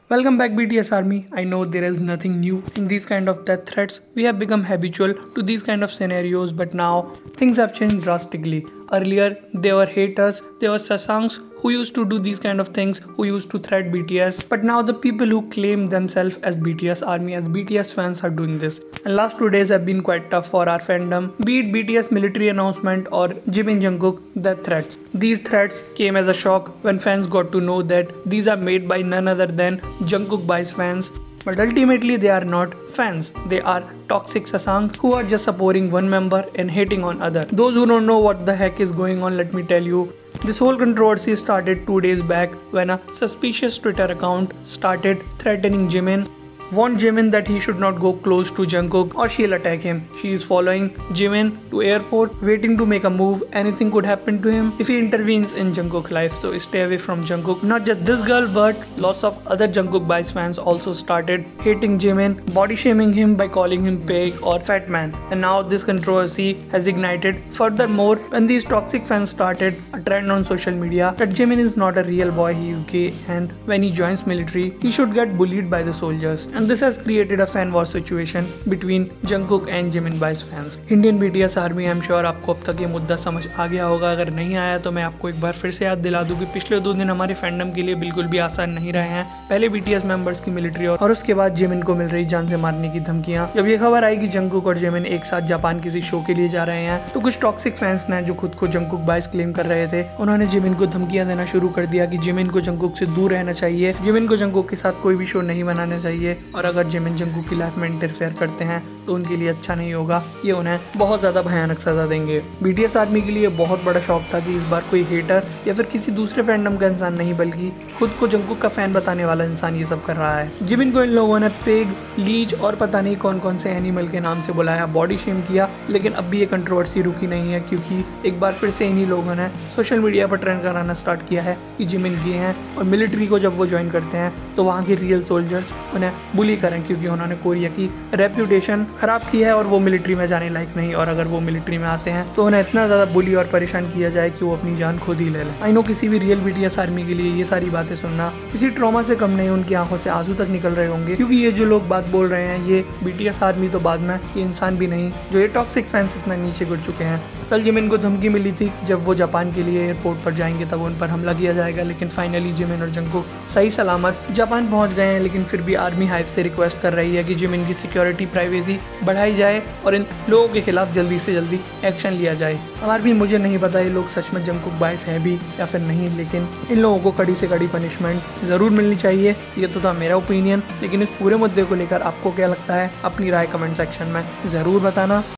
Welcome back, BTS Army. I know there is nothing new in these kind of death threats. We have become habitual to these kind of scenarios, but now things have changed drastically. Earlier, there were haters, there were sasangs who used to do these kind of things, who used to threat BTS. But now the people who claim themselves as BTS Army, as BTS fans, are doing this. And last 2 days have been quite tough for our fandom, be it BTS military announcement or Jimin Jungkook death threats. These threats came as a shock when fans got to know that these are made by none other than Jungkook Bi's fans. But ultimately they are not fans, they are toxic sasangs who are just supporting one member and hating on other. Those who don't know what the heck is going on, let me tell you. This whole controversy started 2 days back when a suspicious Twitter account started threatening Jimin, warned Jimin that he should not go close to Jungkook or she'll attack him. She is following Jimin to airport, waiting to make a move. Anything could happen to him if he intervenes in Jungkook's life, so stay away from Jungkook. Not just this girl, but lots of other Jungkook Bi's fans also started hating Jimin, body shaming him by calling him pig or fat man. And now this controversy has ignited furthermore when these toxic fans started a trend on social media that Jimin is not a real boy, he is gay, and when he joins military, he should get bullied by the soldiers. And this has created a fan war situation between Jungkook and Jimin Bi's fans. Indian BTS Army, I am sure आपको अब तक ये मुद्दा समझ आ गया होगा. अगर नहीं आया तो मैं आपको एक बार फिर से याद दिला दूं कि पिछले 2 दिन हमारे फैंडम के लिए बिल्कुल भी आसान नहीं रहे हैं. पहले BTS मेंबर्स की मिलिट्री और उसके बाद जिमिन को मिल रही जान से मारने की धमकियां. जब ये खबर आई कि जंगकुक और जिमिन एक साथ जापान किसी शो के लिए जा रहे हैं, तो कुछ टॉक्सिक फैंस ने जो खुद को जंगकुक बाइस क्लेम कर रहे थे, उन्होंने जिमिन को धमकियां देना शुरू कर दिया कि जिमिन को जंगकुक से दूर रहना चाहिए, जिमिन को जंगकुक के साथ कोई भी शो नहीं बनाना चाहिए, और अगर जिमिन जंगकुक की लाइफ में इंटरफेयर करते हैं तो उनके लिए अच्छा नहीं होगा, ये उन्हें बहुत ज्यादा भयानक सजा देंगे. BTS आर्मी के लिए बहुत बड़ा शौक था कि इस बार कोई हेटर या फिर किसी दूसरे फैंडम का इंसान नहीं, बल्कि खुद को जंगकुक का फैन बताने वाला इंसान ये सब कर रहा है. जिमिन को इन लोगों ने पिग, लीच और पता नहीं कौन कौन से एनिमल के नाम से बुलाया, बॉडी शेम किया, लेकिन अब भी ये कंट्रोवर्सी रुकी नहीं है, क्योंकि एक बार फिर से इन्हीं लोगों ने सोशल मीडिया पर ट्रेंड कराना स्टार्ट किया है कि जिमिन गे हैं, और मिलिट्री को जब वो ज्वाइन करते हैं तो वहाँ के रियल सोल्जर्स उन्हें बुली करें, क्योंकि उन्होंने कोरिया की रेप्यूटेशन खराब की है और वो मिलिट्री में जाने लायक नहीं, और अगर वो मिलिट्री में आते हैं तो उन्हें इतना ज़्यादा बुली और परेशान किया जाए कि वो अपनी जान खुद ही ले लें. आई नो किसी भी रियल BTS आर्मी के लिए ये सारी बातें सुनना किसी ट्रॉमा से कम नहीं, उनकी आंखों से आंसू तक निकल रहे होंगे, क्योंकि ये जो लोग बात बोल रहे हैं ये BTS आर्मी तो बाद में, ये इंसान भी नहीं जो ये टॉक्सिक फैंस इतना नीचे गिर चुके हैं. कल जिमिन को धमकी मिली थी कि जब वो जापान के लिए एयरपोर्ट पर जाएंगे तब उन पर हमला किया जाएगा, लेकिन फाइनली जिमिन और जंगकुक सही सलामत जापान पहुंच गए हैं. लेकिन फिर भी आर्मी हाइप से रिक्वेस्ट कर रही है कि जिमिन की सिक्योरिटी, प्राइवेसी बढ़ाई जाए और इन लोगों के खिलाफ जल्दी से जल्दी एक्शन लिया जाए. अब भी मुझे नहीं पता ये लोग सच में जंगकुक बाइस हैं भी या फिर नहीं, लेकिन इन लोगों को कड़ी से कड़ी पनिशमेंट ज़रूर मिलनी चाहिए. ये तो था मेरा ओपिनियन, लेकिन इस पूरे मुद्दे को लेकर आपको क्या लगता है, अपनी राय कमेंट सेक्शन में ज़रूर बताना.